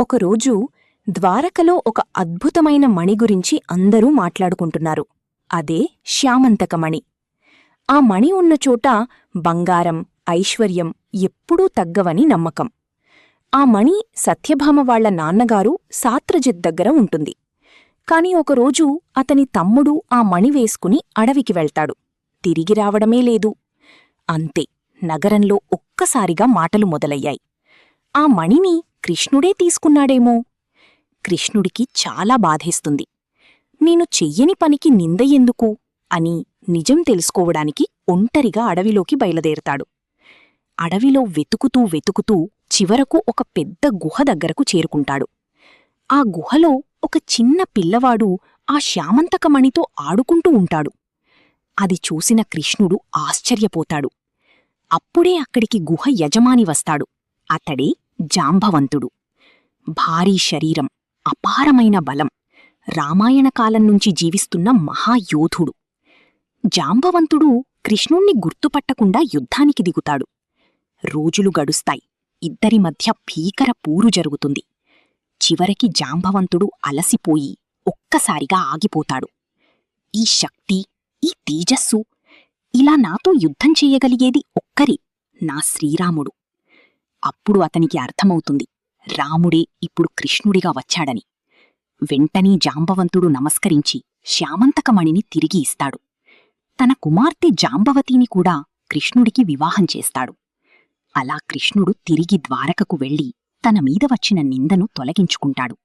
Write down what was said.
ఒకరోజు ద్వారకలో ఒక అద్భుతమైన మణి గురించి అందరూ మాట్లాడుకుంటున్నారు. అదే శ్యామంతకమణి. ఆ మణి ఉన్న చోట బంగారం, ఐశ్వర్యం ఎప్పుడూ తగ్గవని నమ్మకం. ఆ మణి సత్యభామ వాళ్ల నాన్నగారు సాత్రజిత్ దగ్గర ఉంటుంది. కాని ఒకరోజు అతని తమ్ముడు ఆ మణి వేసుకుని అడవికి వెళ్తాడు. తిరిగి రావడమే లేదు. అంతే, నగరంలో ఒక్కసారిగా మాటలు మొదలయ్యాయి. ఆ మణిని కృష్ణుడే తీసుకున్నాడేమో? కృష్ణుడికి చాలా బాధేస్తుంది. నేను చెయ్యని పనికి నింద ఎందుకు అని నిజం తెలుసుకోవడానికి ఒంటరిగా అడవిలోకి బయలుదేరతాడు. అడవిలో వెతుకుతూ వెతుకుతూ చివరకు ఒక పెద్ద గుహ దగ్గరకు చేరుకుంటాడు. ఆ గుహలో ఒక చిన్న పిల్లవాడు ఆ శ్యామంతకమణితో ఆడుకుంటూ ఉంటాడు. అది చూసిన కృష్ణుడు ఆశ్చర్యపోతాడు. అప్పుడే అక్కడికి గుహ యజమాని వస్తాడు. అతడే జాంబవంతుడు. భారీ శరీరం, అపారమైన బలం, రామాయణ కాలం నుంచి జీవిస్తున్న మహాయోధుడు. జాంబవంతుడు కృష్ణుణ్ణి గుర్తుపట్టకుండా యుద్ధానికి దిగుతాడు. రోజులు గడుస్తాయి. ఇద్దరి మధ్య భీకర పూరు జరుగుతుంది. చివరికి జాంబవంతుడు అలసిపోయి ఒక్కసారిగా ఆగిపోతాడు. ఈ శక్తి, ఈ తేజస్సు, ఇలా నాతో యుద్ధం చెయ్యగలిగేది ఒక్కరే, నా శ్రీరాముడు. అప్పుడు అతనికి అర్థమవుతుంది, రాముడే ఇప్పుడు కృష్ణుడిగా వచ్చాడని. వెంటనే జాంబవంతుడు నమస్కరించి శ్యామంతకమణిని తిరిగి ఇస్తాడు. తన కుమార్తె జాంబవతిని కూడా కృష్ణుడికి వివాహం చేస్తాడు. అలా కృష్ణుడు తిరిగి ద్వారకకు వెళ్ళి తన మీద వచ్చిన నిందను తొలగించుకుంటాడు.